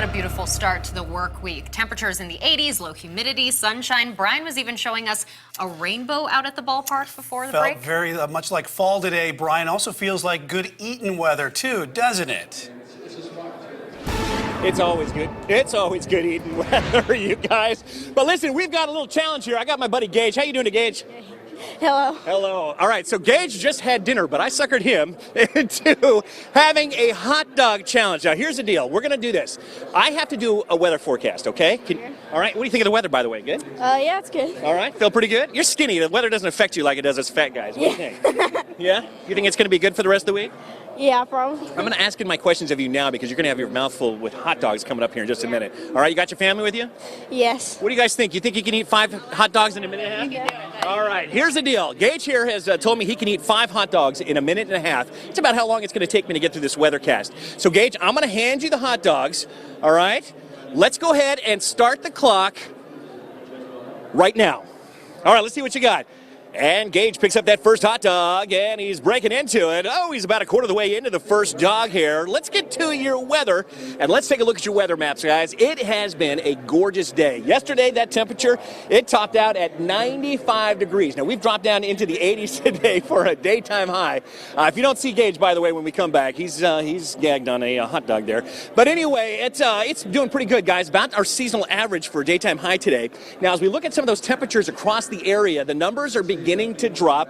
What a beautiful start to the work week. Temperatures in the 80s, low humidity, sunshine. Brian was even showing us a rainbow out at the ballpark before the break. Felt very much like fall today. Brian, also feels like good eating weather too, doesn't it? It's always good. It's always good eating weather, you guys. But listen, we've got a little challenge here. I got my buddy Gage. How you doing, Gage? Hello. Hello. All right, so Gage just had dinner, but I suckered him into having a hot dog challenge. Now, here's the deal. We're going to do this. I have to do a weather forecast, okay? All right, what do you think of the weather, by the way? Good? Yeah, it's good. All right, feel pretty good? You're skinny. The weather doesn't affect you like it does us fat guys. What do you think? Yeah? You think it's going to be good for the rest of the week? Yeah, probably. I'm going to ask my questions of you now because you're going to have your mouth full with hot dogs coming up here in just a minute. All right, you got your family with you? Yes. What do you guys think? You think you can eat 5 hot dogs in a minute and a half? Yeah. All right, here's the deal. Gage here has told me he can eat 5 hot dogs in a minute and a half. It's about how long it's going to take me to get through this weathercast. So, Gage, I'm going to hand you the hot dogs, all right? Let's go ahead and start the clock right now. All right, let's see what you got. And Gage picks up that first hot dog, and he's breaking into it. Oh, he's about a quarter of the way into the first dog here. Let's get to your weather, and let's take a look at your weather maps, guys. It has been a gorgeous day. Yesterday, that temperature, it topped out at 95 degrees. Now, we've dropped down into the 80s today for a daytime high. If you don't see Gage, by the way, when we come back, he's gagged on a hot dog there. But anyway, it's doing pretty good, guys. About our seasonal average for a daytime high today. Now, as we look at some of those temperatures across the area, the numbers are beginning to drop.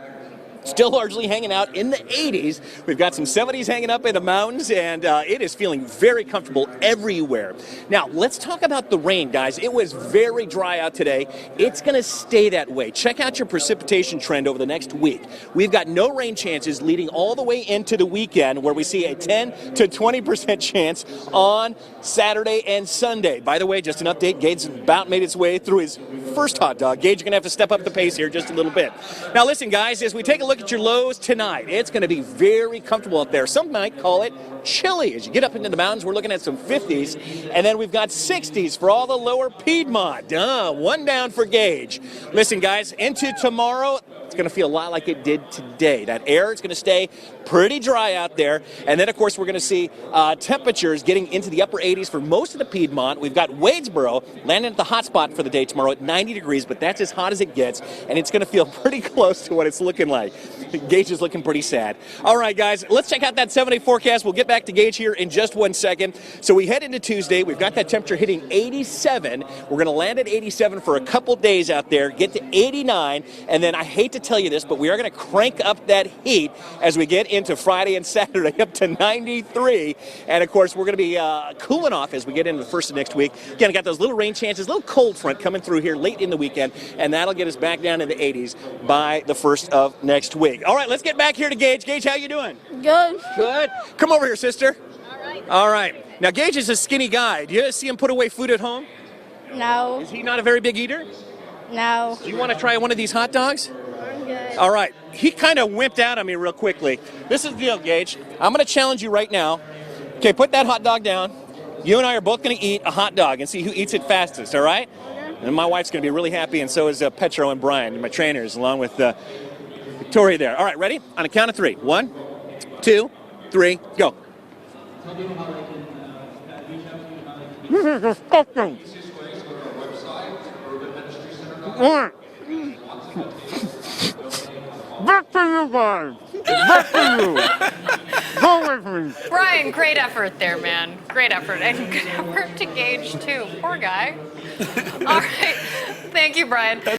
Still largely hanging out in the 80s. We've got some 70s hanging up in the mountains, and it is feeling very comfortable everywhere. Now, let's talk about the rain, guys. It was very dry out today. It's going to stay that way. Check out your precipitation trend over the next week. We've got no rain chances leading all the way into the weekend, where we see a 10 to 20% chance on Saturday and Sunday. By the way, just an update, Gage about made its way through his first hot dog. Gage, you're going to have to step up the pace here just a little bit. Now, listen, guys, as we take a look at your lows tonight, it's going to be very comfortable up there. Some might call it chilly. As you get up into the mountains, we're looking at some 50s, and then we've got 60s for all the lower Piedmont. One down for Gage. Listen, guys, into tomorrow, it's going to feel a lot like it did today. That air is going to stay pretty dry out there. And then, of course, we're going to see temperatures getting into the upper 80s for most of the Piedmont. We've got Wadesboro landing at the hot spot for the day tomorrow at 90 degrees, but that's as hot as it gets, and it's going to feel pretty close to what it's looking like. Gage is looking pretty sad. All right, guys, let's check out that 7-day forecast. We'll get back to Gage here in just 1 second. So we head into Tuesday. We've got that temperature hitting 87. We're going to land at 87 for a couple days out there, get to 89, and then I hate to tell you this, but we are going to crank up that heat as we get into Friday and Saturday up to 93. And, of course, we're going to be cooling off as we get into the first of next week. Again, I got those little rain chances, little cold front coming through here late in the weekend, and that'll get us back down in the 80s by the first of next week. All right, let's get back here to Gage. Gage, how you doing? Good. Good. Come over here, sister. All right. Now, Gage is a skinny guy. Do you see him put away food at home? No. Is he not a very big eater? No. Do you want to try one of these hot dogs? I'm good. All right. He kind of wimped out on me real quickly. This is the deal, Gage. I'm going to challenge you right now. Okay, put that hot dog down. You and I are both going to eat a hot dog and see who eats it fastest, all right? And my wife's going to be really happy, and so is Petro and Brian, my trainers, along with Victoria there. All right, ready? On a count of 3. 1, 2, 3, go. This is disgusting. Back to you guys. Back to you. Go with me. Brian, great effort there, man. Great effort. And good effort to Gage, too. Poor guy. All right. Thank you, Brian.